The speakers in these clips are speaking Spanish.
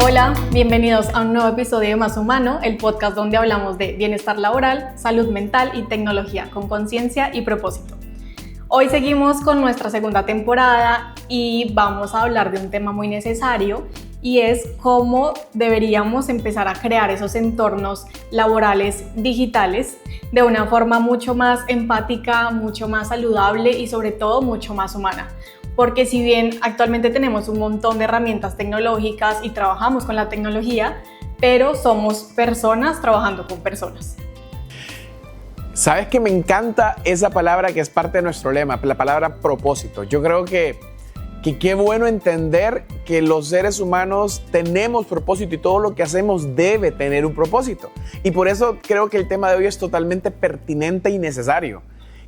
Hola, bienvenidos a un nuevo episodio de Más Humano, el podcast donde hablamos de bienestar laboral, salud mental y tecnología con conciencia y propósito. Hoy seguimos con nuestra segunda temporada y vamos a hablar de un tema muy necesario y es cómo deberíamos empezar a crear esos entornos laborales digitales de una forma mucho más empática, mucho más saludable y sobre todo mucho más humana. Porque si bien actualmente tenemos un montón de herramientas tecnológicas y trabajamos con la tecnología, pero somos personas trabajando con personas. ¿Sabes que me encanta esa palabra que es parte de nuestro lema, la palabra propósito? Yo creo que qué bueno entender que los seres humanos tenemos propósito y todo lo que hacemos debe tener un propósito. Y por eso creo que el tema de hoy es totalmente pertinente y necesario.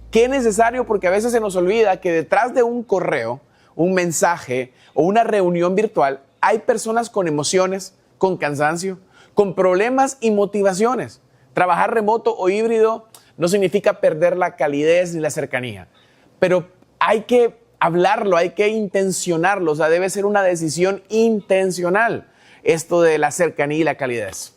¿Qué necesario? Porque a veces se nos olvida que detrás de un correo, un mensaje o una reunión virtual hay personas con emociones, con cansancio, con problemas y motivaciones. Trabajar remoto o híbrido no significa perder la calidez ni la cercanía, pero hay que hablarlo, hay que intencionarlo, o sea, debe ser una decisión intencional esto de la cercanía y la calidez.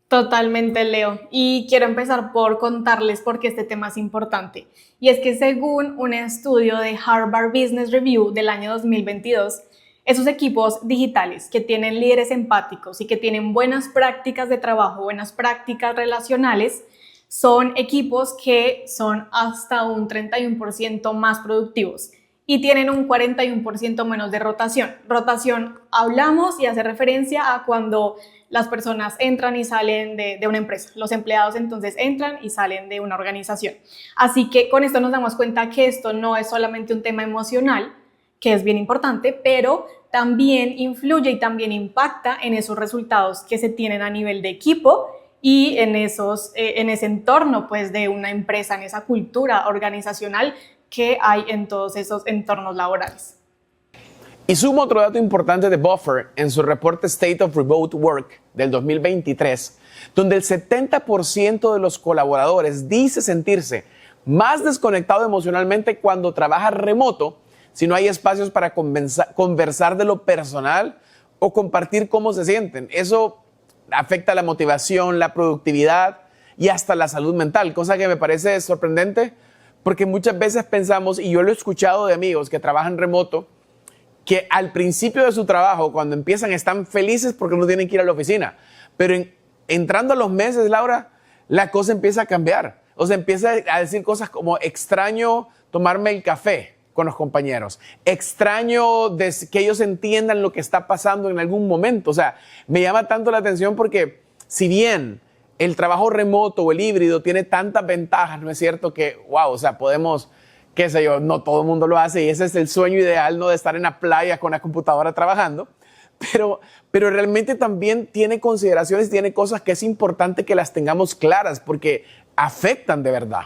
Totalmente, Leo. Y quiero empezar por contarles por qué este tema es importante. Y es que según un estudio de Harvard Business Review del año 2022, esos equipos digitales que tienen líderes empáticos y que tienen buenas prácticas de trabajo, buenas prácticas relacionales, son equipos que son hasta un 31% más productivos y tienen un 41% menos de rotación. Rotación, hablamos y hace referencia a cuando las personas entran y salen de una empresa. Los empleados entonces entran y salen de una organización. Así que con esto nos damos cuenta que esto no es solamente un tema emocional, que es bien importante, pero también influye y también impacta en esos resultados que se tienen a nivel de equipo y en ese entorno pues, de una empresa, en esa cultura organizacional que hay en todos esos entornos laborales. Y sumo otro dato importante de Buffer en su reporte State of Remote Work del 2023, donde el 70% de los colaboradores dice sentirse más desconectado emocionalmente cuando trabaja remoto, si no hay espacios para conversar de lo personal o compartir cómo se sienten. Eso afecta la motivación, la productividad y hasta la salud mental, cosa que me parece sorprendente porque muchas veces pensamos, y yo lo he escuchado de amigos que trabajan remoto, que al principio de su trabajo, cuando empiezan, están felices porque no tienen que ir a la oficina. Pero entrando a los meses, Laura, la cosa empieza a cambiar. O sea, empieza a decir cosas como extraño tomarme el café con los compañeros. Extraño que ellos entiendan lo que está pasando en algún momento. O sea, me llama tanto la atención porque si bien el trabajo remoto o el híbrido tiene tantas ventajas, ¿no es cierto? Que, wow, o sea, podemos, qué sé yo, no todo el mundo lo hace y ese es el sueño ideal, ¿no? De estar en la playa con la computadora trabajando. Pero realmente también tiene consideraciones, tiene cosas que es importante que las tengamos claras porque afectan de verdad.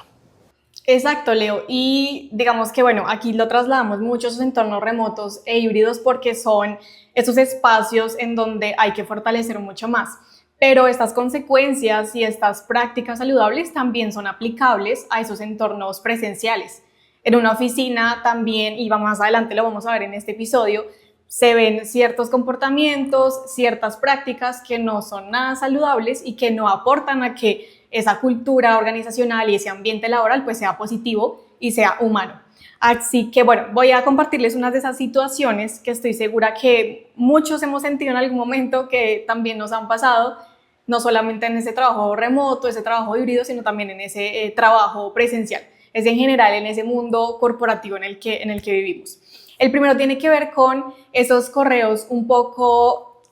Exacto, Leo. Y digamos que, bueno, aquí lo trasladamos mucho esos entornos remotos e híbridos porque son esos espacios en donde hay que fortalecer mucho más. Pero estas consecuencias y estas prácticas saludables también son aplicables a esos entornos presenciales. En una oficina también, y más adelante lo vamos a ver en este episodio, se ven ciertos comportamientos, ciertas prácticas que no son nada saludables y que no aportan a que esa cultura organizacional y ese ambiente laboral pues sea positivo y sea humano. Así que bueno, voy a compartirles unas de esas situaciones que estoy segura que muchos hemos sentido en algún momento que también nos han pasado, no solamente en ese trabajo remoto, ese trabajo híbrido, sino también en ese trabajo presencial. Es en general en ese mundo corporativo en el que vivimos. El primero tiene que ver con esos correos un poco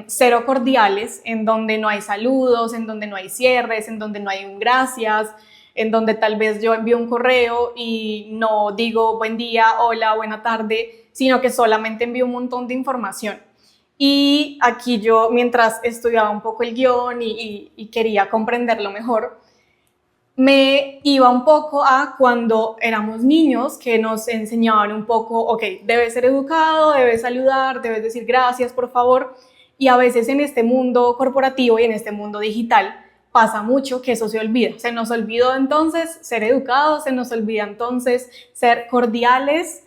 cero cordiales, en donde no hay saludos, en donde no hay cierres, en donde no hay un gracias, en donde tal vez yo envío un correo y no digo buen día, hola, buena tarde, sino que solamente envío un montón de información. Y aquí yo, mientras estudiaba un poco el guión y quería comprenderlo mejor, me iba un poco a cuando éramos niños que nos enseñaban un poco, ok, debes ser educado, debes saludar, debes decir gracias, por favor. Y a veces en este mundo corporativo y en este mundo digital pasa mucho que eso se olvida. Se nos olvidó entonces ser educados, se nos olvida entonces ser cordiales,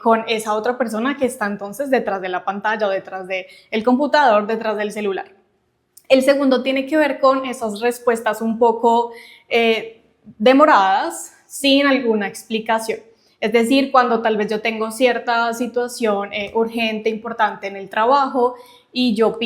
con esa otra persona que está entonces detrás de la pantalla o detrás del computador, detrás del celular. El segundo tiene que ver con esas respuestas un poco demoradas, sin alguna explicación. Es decir, cuando tal vez yo tengo cierta situación urgente, importante en el trabajo y yo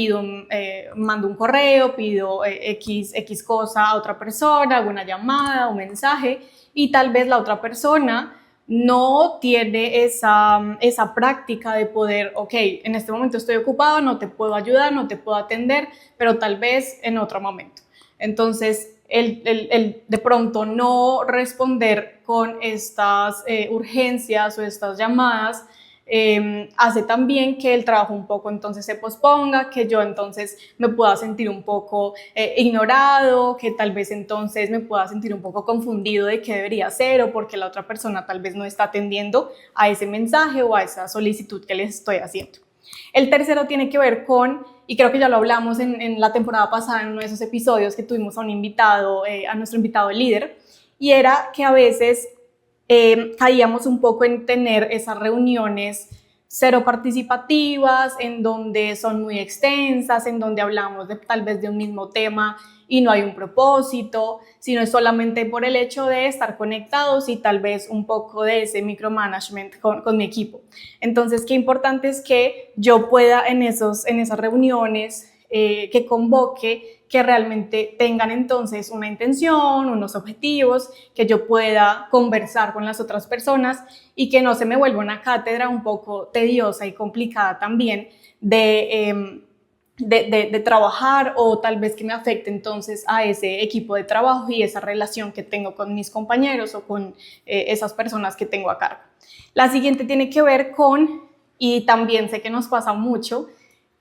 mando un correo, pido X cosa a otra persona, hago una llamada, un mensaje y tal vez la otra persona no tiene esa práctica de poder, ok, en este momento estoy ocupado, no te puedo ayudar, no te puedo atender, pero tal vez en otro momento. Entonces, el de pronto no responder con estas urgencias o estas llamadas hace también que el trabajo un poco entonces se posponga, que yo entonces me pueda sentir un poco ignorado, que tal vez entonces me pueda sentir un poco confundido de qué debería hacer o porque la otra persona tal vez no está atendiendo a ese mensaje o a esa solicitud que les estoy haciendo. El tercero tiene que ver con, y creo que ya lo hablamos en la temporada pasada, en uno de esos episodios que tuvimos a un invitado, a nuestro invitado líder, y era que a veces caíamos un poco en tener esas reuniones cero participativas, en donde son muy extensas, en donde hablamos tal vez de un mismo tema y no hay un propósito, sino es solamente por el hecho de estar conectados y tal vez un poco de ese micromanagement con mi equipo. Entonces, qué importante es que yo pueda en esas reuniones que convoque, que realmente tengan entonces una intención, unos objetivos, que yo pueda conversar con las otras personas y que no se me vuelva una cátedra un poco tediosa y complicada también de trabajar o tal vez que me afecte entonces a ese equipo de trabajo y esa relación que tengo con mis compañeros o con esas personas que tengo a cargo. La siguiente tiene que ver con, y también sé que nos pasa mucho,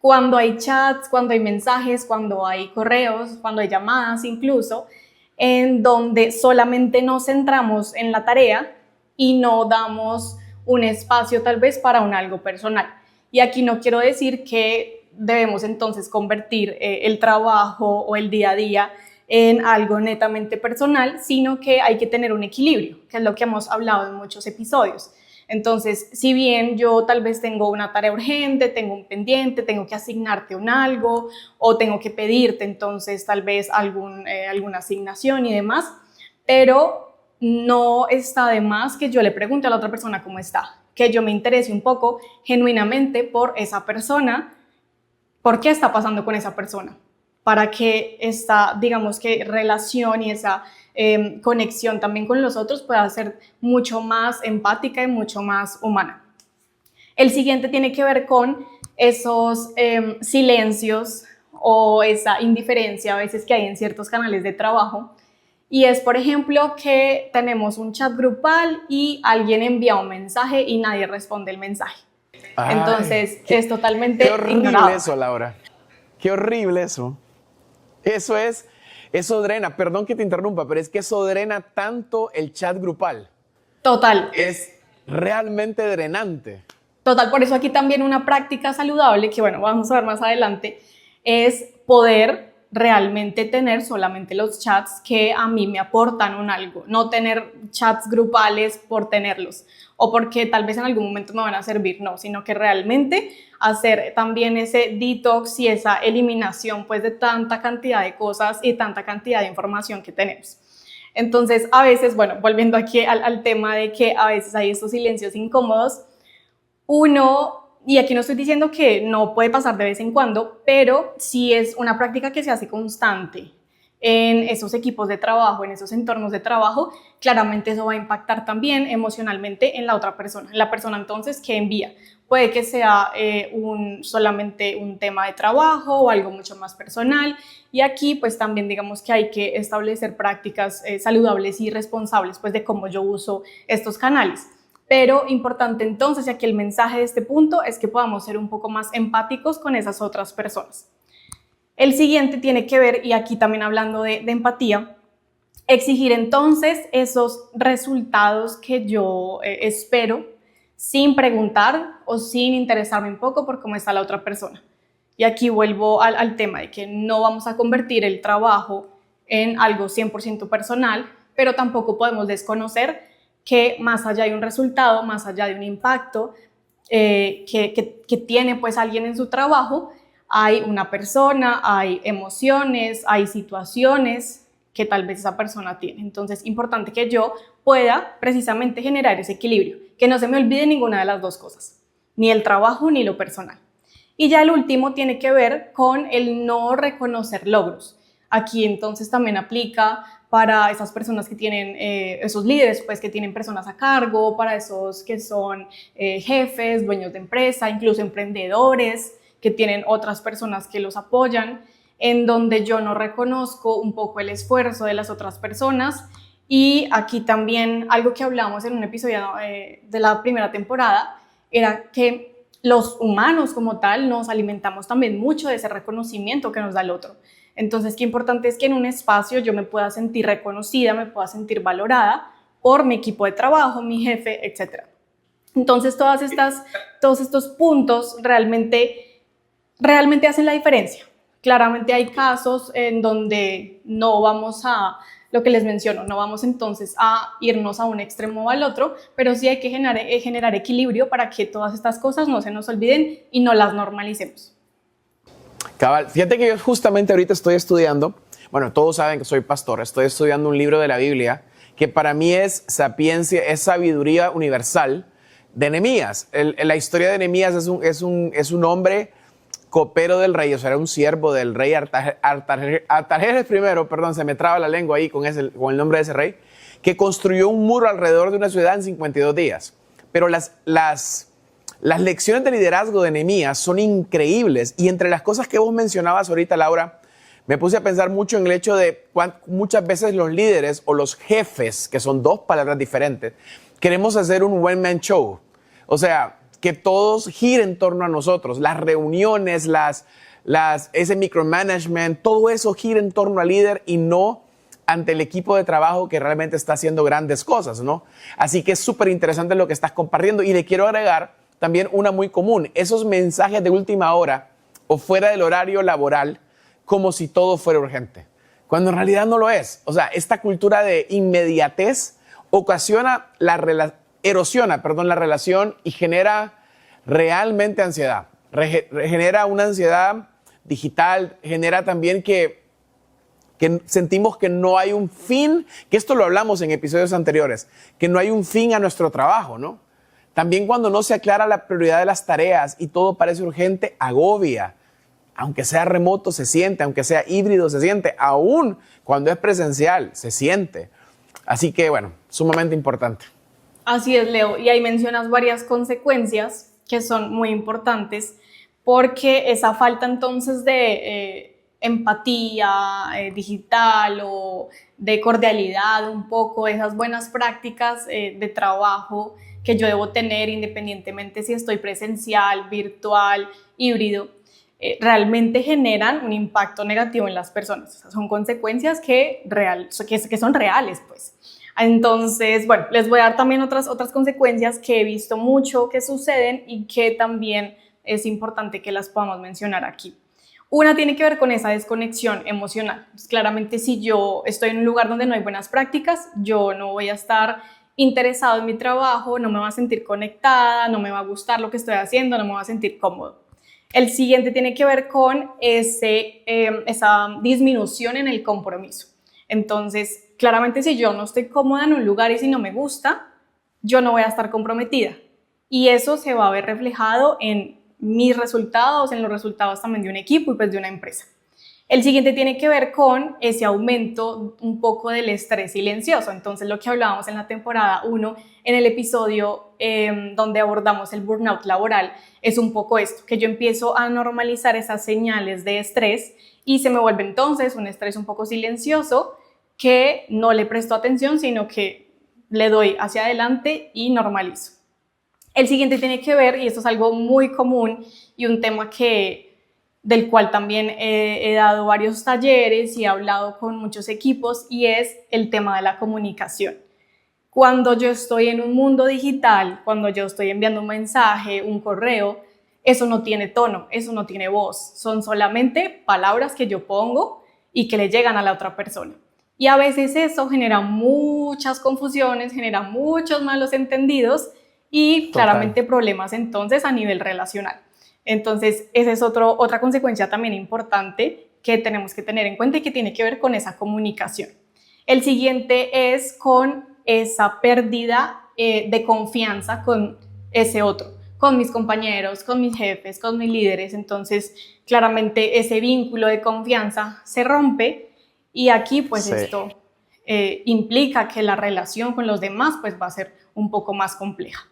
cuando hay chats, cuando hay mensajes, cuando hay correos, cuando hay llamadas incluso, en donde solamente nos centramos en la tarea y no damos un espacio tal vez para un algo personal. Y aquí no quiero decir que debemos entonces convertir el trabajo o el día a día en algo netamente personal, sino que hay que tener un equilibrio, que es lo que hemos hablado en muchos episodios. Entonces, si bien yo tal vez tengo una tarea urgente, tengo un pendiente, tengo que asignarte un algo o tengo que pedirte entonces tal vez alguna asignación y demás, pero no está de más que yo le pregunte a la otra persona cómo está, que yo me interese un poco genuinamente por esa persona, por qué está pasando con esa persona, para que esta, digamos que relación y esa conexión también con los otros pueda ser mucho más empática y mucho más humana. El siguiente tiene que ver con esos silencios o esa indiferencia a veces que hay en ciertos canales de trabajo. Y es, por ejemplo, que tenemos un chat grupal y alguien envía un mensaje y nadie responde el mensaje. Ay, entonces, es totalmente ignorado. Qué horrible eso, Laura. Qué horrible eso. Eso drena, perdón que te interrumpa, pero es que eso drena tanto el chat grupal. Total. Es realmente drenante. Total, por eso aquí también una práctica saludable, que bueno, vamos a ver más adelante, es poder realmente tener solamente los chats que a mí me aportan un algo, no tener chats grupales por tenerlos o porque tal vez en algún momento me van a servir, no, sino que realmente hacer también ese detox y esa eliminación pues de tanta cantidad de cosas y tanta cantidad de información que tenemos. Entonces, a veces, bueno, volviendo aquí al tema de que a veces hay estos silencios incómodos, uno, y aquí no estoy diciendo que no puede pasar de vez en cuando, pero si es una práctica que se hace constante en esos equipos de trabajo, en esos entornos de trabajo, claramente eso va a impactar también emocionalmente en la otra persona, en la persona entonces que envía. Puede que sea solamente un tema de trabajo o algo mucho más personal y aquí pues también digamos que hay que establecer prácticas saludables y responsables pues de cómo yo uso estos canales. Pero importante entonces, y aquí el mensaje de este punto es que podamos ser un poco más empáticos con esas otras personas. El siguiente tiene que ver, y aquí también hablando de empatía, exigir entonces esos resultados que yo espero sin preguntar o sin interesarme un poco por cómo está la otra persona. Y aquí vuelvo al tema de que no vamos a convertir el trabajo en algo 100% personal, pero tampoco podemos desconocer que más allá de un resultado, más allá de un impacto que tiene pues alguien en su trabajo, hay una persona, hay emociones, hay situaciones que tal vez esa persona tiene. Entonces, es importante que yo pueda precisamente generar ese equilibrio, que no se me olvide ninguna de las dos cosas, ni el trabajo ni lo personal. Y ya el último tiene que ver con el no reconocer logros. Aquí entonces también aplica para esas personas que tienen, esos líderes, pues que tienen personas a cargo, para esos que son jefes, dueños de empresa, incluso emprendedores, que tienen otras personas que los apoyan, en donde yo no reconozco un poco el esfuerzo de las otras personas. Y aquí también algo que hablamos en un episodio de la primera temporada era que los humanos como tal nos alimentamos también mucho de ese reconocimiento que nos da el otro. Entonces, qué importante es que en un espacio yo me pueda sentir reconocida, me pueda sentir valorada por mi equipo de trabajo, mi jefe, etc. Entonces, todos estos puntos realmente hacen la diferencia. Claramente hay casos en donde no vamos a, lo que les menciono, no vamos entonces a irnos a un extremo o al otro, pero sí hay que generar equilibrio para que todas estas cosas no se nos olviden y no las normalicemos. Cabal, fíjate que yo justamente ahorita estoy estudiando, bueno, todos saben que soy pastor, estoy estudiando un libro de la Biblia que para mí es sapiencia, es sabiduría universal de Nehemías. La historia de Nehemías es un hombre copero del rey, o sea, era un siervo del rey Artajerjes I, perdón, se me traba la lengua ahí con el nombre de ese rey, que construyó un muro alrededor de una ciudad en 52 días. Pero las lecciones de liderazgo de Nehemías son increíbles, y entre las cosas que vos mencionabas ahorita, Laura, me puse a pensar mucho en el hecho de muchas veces los líderes o los jefes, que son dos palabras diferentes, queremos hacer un one man show. O sea, que todos giren en torno a nosotros. Las reuniones, ese micromanagement, todo eso gira en torno al líder y no ante el equipo de trabajo que realmente está haciendo grandes cosas, ¿no? Así que es súper interesante lo que estás compartiendo, y le quiero agregar también una muy común: esos mensajes de última hora o fuera del horario laboral, como si todo fuera urgente, cuando en realidad no lo es. O sea, esta cultura de inmediatez erosiona la relación y genera realmente ansiedad. Genera una ansiedad digital, genera también que sentimos que no hay un fin, que esto lo hablamos en episodios anteriores, que no hay un fin a nuestro trabajo, ¿no? También cuando no se aclara la prioridad de las tareas y todo parece urgente, agobia. Aunque sea remoto se siente, aunque sea híbrido se siente, aún cuando es presencial se siente. Así que bueno, sumamente importante. Así es, Leo, y ahí mencionas varias consecuencias que son muy importantes, porque esa falta entonces de empatía digital o de cordialidad, un poco esas buenas prácticas de trabajo que yo debo tener independientemente si estoy presencial, virtual, híbrido, realmente generan un impacto negativo en las personas. O sea, son consecuencias que son reales, pues. Entonces, bueno, les voy a dar también otras consecuencias que he visto mucho que suceden y que también es importante que las podamos mencionar aquí. Una tiene que ver con esa desconexión emocional. Pues claramente, si yo estoy en un lugar donde no hay buenas prácticas, yo no voy a estar interesado en mi trabajo, no me voy a sentir conectada, no me va a gustar lo que estoy haciendo, no me voy a sentir cómodo. El siguiente tiene que ver con esa disminución en el compromiso. Entonces, claramente, si yo no estoy cómoda en un lugar y si no me gusta, yo no voy a estar comprometida. Y eso se va a ver reflejado en mis resultados, en los resultados también de un equipo y pues de una empresa. El siguiente tiene que ver con ese aumento un poco del estrés silencioso. Entonces, lo que hablábamos en la temporada 1, en el episodio donde abordamos el burnout laboral, es un poco esto, que yo empiezo a normalizar esas señales de estrés y se me vuelve entonces un estrés un poco silencioso que no le presto atención, sino que le doy hacia adelante y normalizo. El siguiente tiene que ver, y esto es algo muy común y un tema del cual también he dado varios talleres y he hablado con muchos equipos, y es el tema de la comunicación. Cuando yo estoy en un mundo digital, cuando yo estoy enviando un mensaje, un correo, eso no tiene tono, eso no tiene voz, son solamente palabras que yo pongo y que le llegan a la otra persona. Y a veces eso genera muchas confusiones, genera muchos malos entendidos y claramente problemas entonces a nivel relacional. Entonces, esa es otra consecuencia también importante que tenemos que tener en cuenta y que tiene que ver con esa comunicación. El siguiente es con esa pérdida de confianza con ese otro, con mis compañeros, con mis jefes, con mis líderes. Entonces, claramente ese vínculo de confianza se rompe y aquí pues esto implica que la relación con los demás pues va a ser un poco más compleja.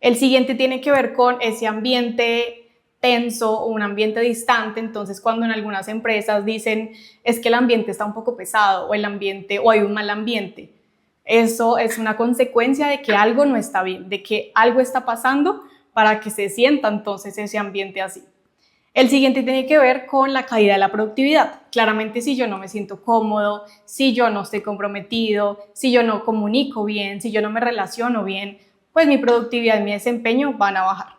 El siguiente tiene que ver con ese ambiente tenso o un ambiente distante. Entonces, cuando en algunas empresas dicen es que el ambiente está un poco pesado o hay un mal ambiente, eso es una consecuencia de que algo no está bien, de que algo está pasando para que se sienta entonces ese ambiente así. El siguiente tiene que ver con la caída de la productividad. Claramente, si yo no me siento cómodo, si yo no estoy comprometido, si yo no comunico bien, si yo no me relaciono bien, pues mi productividad y mi desempeño van a bajar.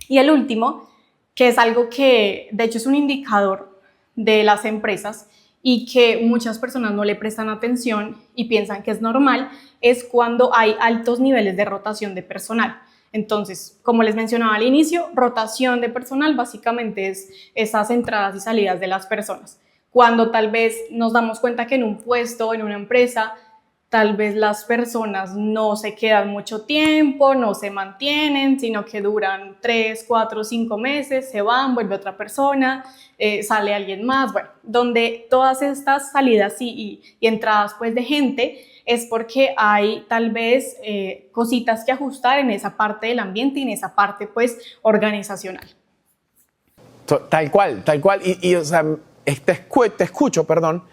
Y el último, que es algo que de hecho es un indicador de las empresas y que muchas personas no le prestan atención y piensan que es normal, es cuando hay altos niveles de rotación de personal. Entonces, como les mencionaba al inicio, rotación de personal básicamente es esas entradas y salidas de las personas. Cuando tal vez nos damos cuenta que en un puesto, en una empresa, tal vez las personas no se quedan mucho tiempo, no se mantienen, sino que duran 3, 4, 5 meses, se van, vuelve otra persona, sale alguien más, bueno, donde todas estas salidas y entradas pues de gente es porque hay tal vez cositas que ajustar en esa parte del ambiente y en esa parte pues organizacional. Tal cual, tal cual. O sea, te escucho, perdón.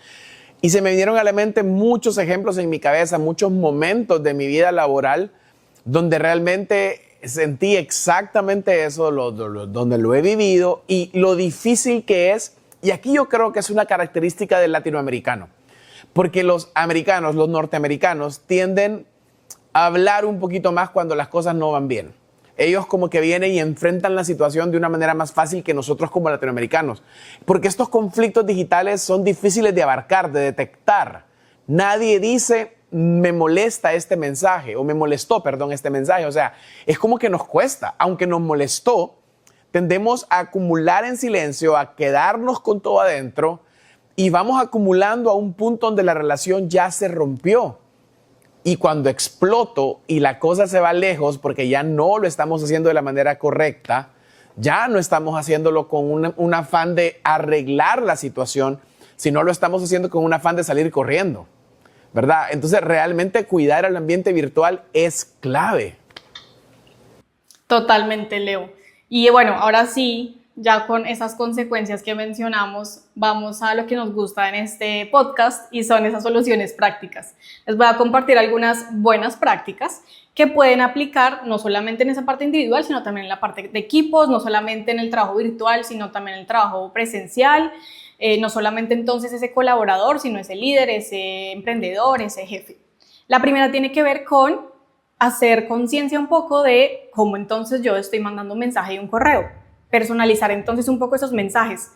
Y se me vinieron a la mente muchos ejemplos en mi cabeza, muchos momentos de mi vida laboral donde realmente sentí exactamente eso, donde lo he vivido y lo difícil que es. Y aquí yo creo que es una característica del latinoamericano, porque los americanos, los norteamericanos, tienden a hablar un poquito más cuando las cosas no van bien. Ellos como que vienen y enfrentan la situación de una manera más fácil que nosotros como latinoamericanos. Porque estos conflictos digitales son difíciles de abarcar, de detectar. Nadie dice, me molesta este mensaje, o me molestó, perdón, este mensaje. O sea, es como que nos cuesta. Aunque nos molestó, tendemos a acumular en silencio, a quedarnos con todo adentro, y vamos acumulando a un punto donde la relación ya se rompió. Y cuando exploto y la cosa se va lejos porque ya no lo estamos haciendo de la manera correcta, ya no estamos haciéndolo con un afán de arreglar la situación, sino lo estamos haciendo con un afán de salir corriendo, ¿verdad? Entonces, realmente cuidar el ambiente virtual es clave. Totalmente, Leo. Y bueno, ahora sí, ya con esas consecuencias que mencionamos, vamos a lo que nos gusta en este podcast y son esas soluciones prácticas. Les voy a compartir algunas buenas prácticas que pueden aplicar no solamente en esa parte individual, sino también en la parte de equipos, no solamente en el trabajo virtual, sino también en el trabajo presencial, no solamente entonces ese colaborador, sino ese líder, ese emprendedor, ese jefe. La primera tiene que ver con hacer conciencia un poco de cómo entonces yo estoy mandando un mensaje y un correo. Personalizar entonces un poco esos mensajes,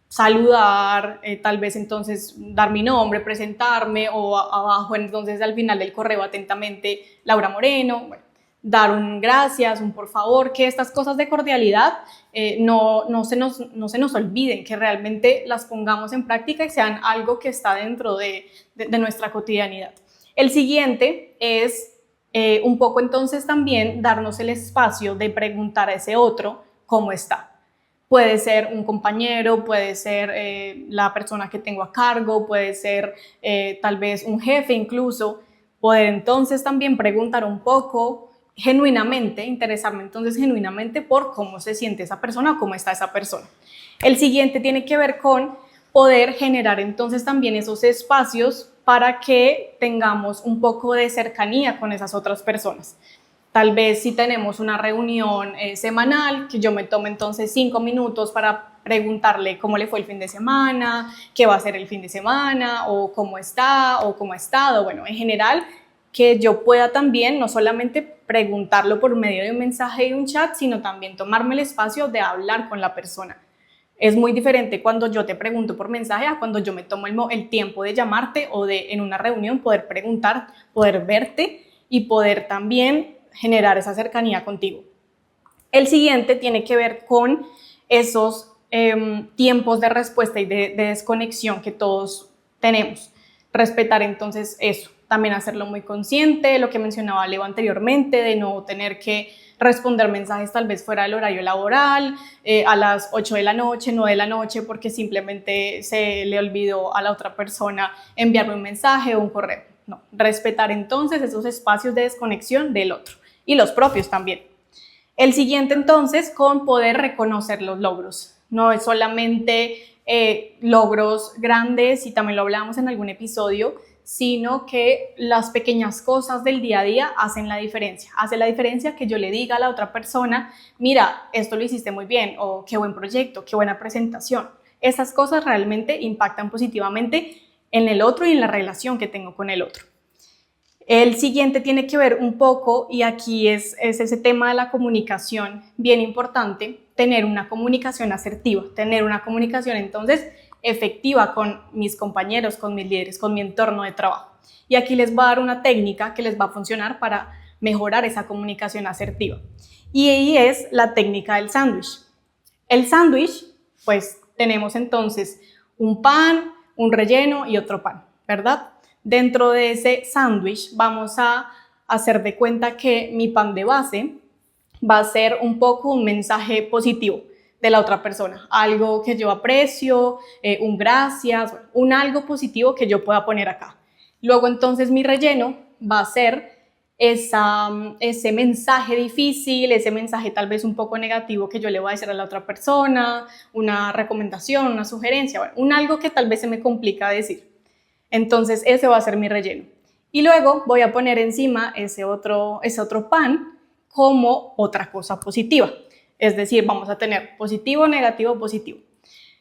saludar, tal vez entonces dar mi nombre, presentarme o abajo entonces al final del correo atentamente Laura Moreno, bueno, dar un gracias, un por favor, que estas cosas de cordialidad no se nos olviden, que realmente las pongamos en práctica y sean algo que está dentro de nuestra cotidianidad. El siguiente es un poco entonces también darnos el espacio de preguntar a ese otro cómo está. Puede ser un compañero, puede ser la persona que tengo a cargo, puede ser tal vez un jefe incluso. Poder entonces también preguntar un poco genuinamente, interesarme entonces genuinamente por cómo se siente esa persona o cómo está esa persona. El siguiente tiene que ver con poder generar entonces también esos espacios para que tengamos un poco de cercanía con esas otras personas. Tal vez si tenemos una reunión semanal, que yo me tome entonces 5 minutos para preguntarle cómo le fue el fin de semana, qué va a hacer el fin de semana, o cómo está, o cómo ha estado. Bueno, en general, que yo pueda también no solamente preguntarlo por medio de un mensaje y un chat, sino también tomarme el espacio de hablar con la persona. Es muy diferente cuando yo te pregunto por mensaje a cuando yo me tomo el tiempo de llamarte o de en una reunión poder preguntar, poder verte y poder también generar esa cercanía contigo. El siguiente tiene que ver con esos tiempos de respuesta y de desconexión que todos tenemos. Respetar entonces eso, también hacerlo muy consciente, lo que mencionaba Leo anteriormente, de no tener que responder mensajes tal vez fuera del horario laboral, a las 8 de la noche, 9 de la noche, porque simplemente se le olvidó a la otra persona enviarme un mensaje o un correo. No, respetar entonces esos espacios de desconexión del otro y los propios también. El siguiente entonces, con poder reconocer los logros. No es solamente logros grandes, y también lo hablábamos en algún episodio, sino que las pequeñas cosas del día a día hacen la diferencia. Hace la diferencia que yo le diga a la otra persona, mira, esto lo hiciste muy bien, o qué buen proyecto, qué buena presentación. Esas cosas realmente impactan positivamente en el otro y en la relación que tengo con el otro. El siguiente tiene que ver un poco, y aquí es ese tema de la comunicación, bien importante, tener una comunicación asertiva, tener una comunicación entonces efectiva con mis compañeros, con mis líderes, con mi entorno de trabajo. Y aquí les voy a dar una técnica que les va a funcionar para mejorar esa comunicación asertiva. Y ahí es la técnica del sándwich. El sándwich, pues tenemos entonces un pan, un relleno y otro pan, ¿verdad? Dentro de ese sándwich vamos a hacer de cuenta que mi pan de base va a ser un poco un mensaje positivo de la otra persona, algo que yo aprecio, un gracias, un algo positivo que yo pueda poner acá. Luego entonces mi relleno va a ser ese mensaje difícil, ese mensaje tal vez un poco negativo que yo le voy a decir a la otra persona, una recomendación, una sugerencia, bueno, un algo que tal vez se me complica decir. Entonces ese va a ser mi relleno. Y luego voy a poner encima ese otro pan como otra cosa positiva. Es decir, vamos a tener positivo, negativo, positivo.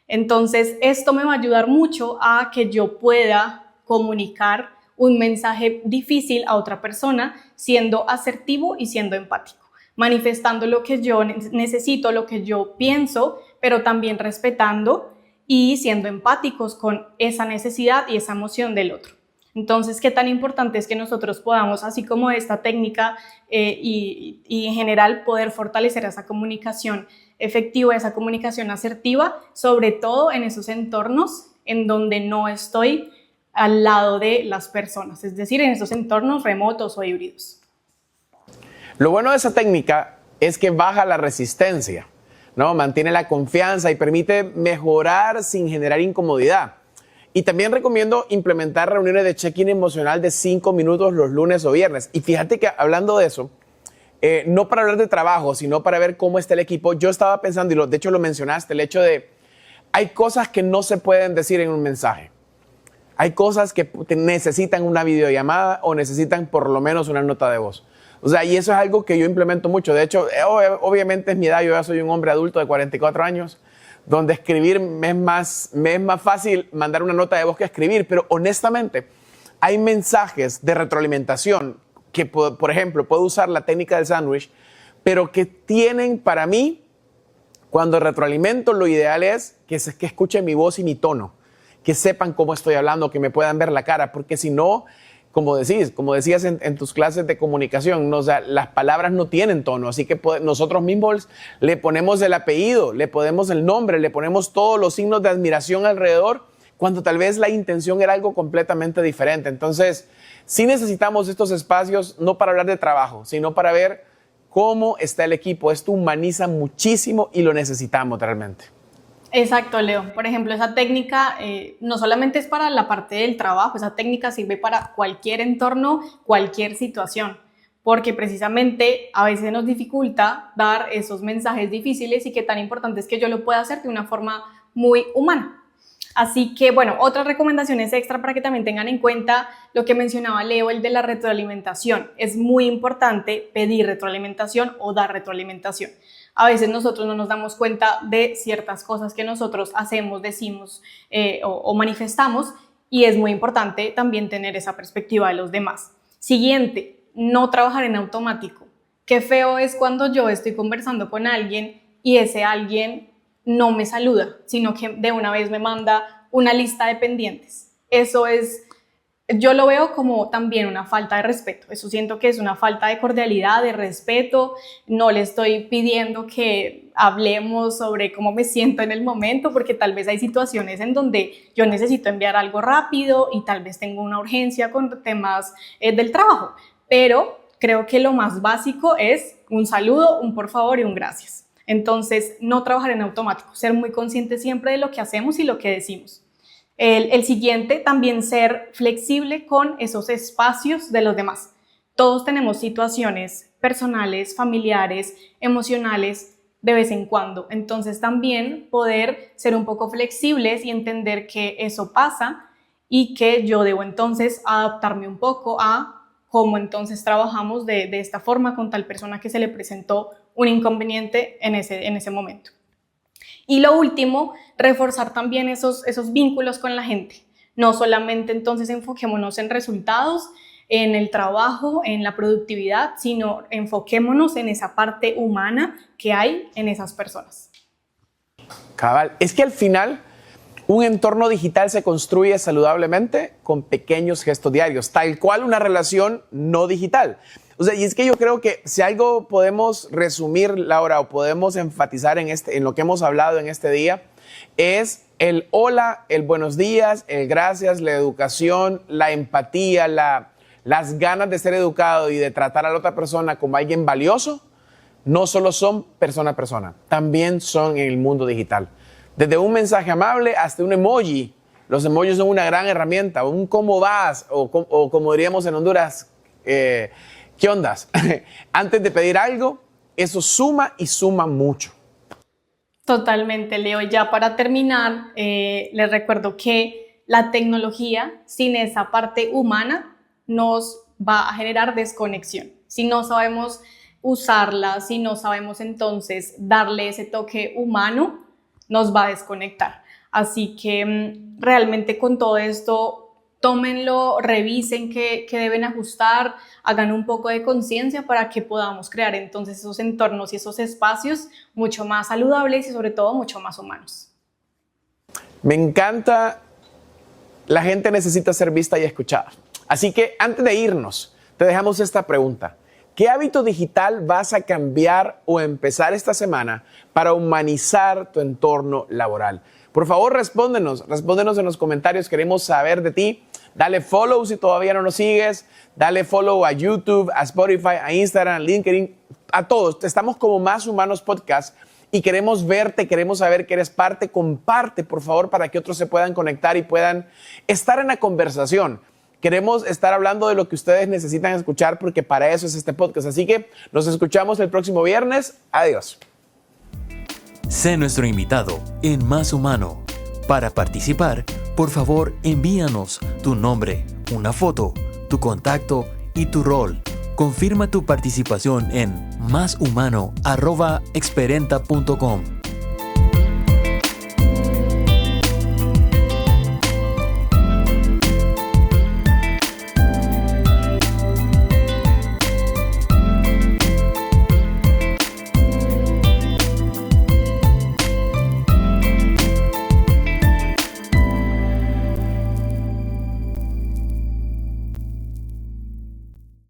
Entonces esto me va a ayudar mucho a que yo pueda comunicar un mensaje difícil a otra persona siendo asertivo y siendo empático, manifestando lo que yo necesito, lo que yo pienso, pero también respetando y siendo empáticos con esa necesidad y esa emoción del otro. Entonces, qué tan importante es que nosotros podamos, así como esta técnica y en general, poder fortalecer esa comunicación efectiva, esa comunicación asertiva, sobre todo en esos entornos en donde no estoy al lado de las personas, es decir, en esos entornos remotos o híbridos. Lo bueno de esa técnica es que baja la resistencia, ¿no? Mantiene la confianza y permite mejorar sin generar incomodidad. Y también recomiendo implementar reuniones de check-in emocional de 5 minutos los lunes o viernes. Y fíjate que hablando de eso, no para hablar de trabajo, sino para ver cómo está el equipo, yo estaba pensando, y de hecho lo mencionaste, el hecho de, hay cosas que no se pueden decir en un mensaje. Hay cosas que necesitan una videollamada o necesitan por lo menos una nota de voz. O sea, y eso es algo que yo implemento mucho. De hecho, obviamente es mi edad, yo ya soy un hombre adulto de 44 años, donde escribir me es más fácil mandar una nota de voz que escribir, pero honestamente hay mensajes de retroalimentación que, por ejemplo, puedo usar la técnica del sándwich, pero que tienen para mí, cuando retroalimento, lo ideal es que escuchen mi voz y mi tono, que sepan cómo estoy hablando, que me puedan ver la cara, porque si no, como decías en tus clases de comunicación, ¿no? O sea, las palabras no tienen tono, así que nosotros mismos le ponemos el apellido, le ponemos el nombre, le ponemos todos los signos de admiración alrededor, cuando tal vez la intención era algo completamente diferente. Entonces, sí necesitamos estos espacios, no para hablar de trabajo, sino para ver cómo está el equipo. Esto humaniza muchísimo y lo necesitamos realmente. Exacto, Leo. Por ejemplo, esa técnica no solamente es para la parte del trabajo, esa técnica sirve para cualquier entorno, cualquier situación, porque precisamente a veces nos dificulta dar esos mensajes difíciles y qué tan importante es que yo lo pueda hacer de una forma muy humana. Así que, bueno, otras recomendaciones extra para que también tengan en cuenta lo que mencionaba Leo, el de la retroalimentación. Es muy importante pedir retroalimentación o dar retroalimentación. A veces nosotros no nos damos cuenta de ciertas cosas que nosotros hacemos, decimos o manifestamos, y es muy importante también tener esa perspectiva de los demás. Siguiente, no trabajar en automático. Qué feo es cuando yo estoy conversando con alguien y ese alguien no me saluda, sino que de una vez me manda una lista de pendientes. Eso es, yo lo veo como también una falta de respeto. Eso siento que es una falta de cordialidad, de respeto. No le estoy pidiendo que hablemos sobre cómo me siento en el momento, porque tal vez hay situaciones en donde yo necesito enviar algo rápido y tal vez tengo una urgencia con temas del trabajo, pero creo que lo más básico es un saludo, un por favor y un gracias. Entonces, no trabajar en automático, ser muy consciente siempre de lo que hacemos y lo que decimos. El siguiente, también ser flexible con esos espacios de los demás. Todos tenemos situaciones personales, familiares, emocionales de vez en cuando. Entonces, también poder ser un poco flexibles y entender que eso pasa y que yo debo entonces adaptarme un poco a cómo entonces trabajamos de esta forma con tal persona que se le presentó un inconveniente en ese momento. Y lo último, reforzar también esos vínculos con la gente. No solamente entonces enfoquémonos en resultados, en el trabajo, en la productividad, sino enfoquémonos en esa parte humana que hay en esas personas. Cabal, es que al final un entorno digital se construye saludablemente con pequeños gestos diarios, tal cual una relación no digital. O sea, y es que yo creo que si algo podemos resumir, Laura, o podemos enfatizar en lo que hemos hablado en este día, es el hola, el buenos días, el gracias, la educación, la empatía, las ganas de ser educado y de tratar a la otra persona como alguien valioso, no solo son persona a persona, también son en el mundo digital. Desde un mensaje amable hasta un emoji. Los emojis son una gran herramienta. Un cómo vas, o como diríamos en Honduras, ¿qué ondas? Antes de pedir algo, eso suma y suma mucho. Totalmente, Leo. Ya para terminar, les recuerdo que la tecnología, sin esa parte humana, nos va a generar desconexión. Si no sabemos usarla, si no sabemos entonces darle ese toque humano, nos va a desconectar. Así que realmente con todo esto, tómenlo, revisen qué deben ajustar, hagan un poco de conciencia para que podamos crear entonces esos entornos y esos espacios mucho más saludables y sobre todo mucho más humanos. Me encanta, la gente necesita ser vista y escuchada. Así que antes de irnos, te dejamos esta pregunta. ¿Qué hábito digital vas a cambiar o empezar esta semana para humanizar tu entorno laboral? Por favor, respóndenos en los comentarios, queremos saber de ti. Dale follow si todavía no nos sigues, dale follow a YouTube, a Spotify, a Instagram, a LinkedIn, a todos. Estamos como Más Humanos Podcast y queremos verte, queremos saber que eres parte. Comparte, por favor, para que otros se puedan conectar y puedan estar en la conversación. Queremos estar hablando de lo que ustedes necesitan escuchar porque para eso es este podcast. Así que nos escuchamos el próximo viernes. Adiós. Sé nuestro invitado en Más Humano. Para participar, por favor, envíanos tu nombre, una foto, tu contacto y tu rol. Confirma tu participación en máshumano@experenta.com.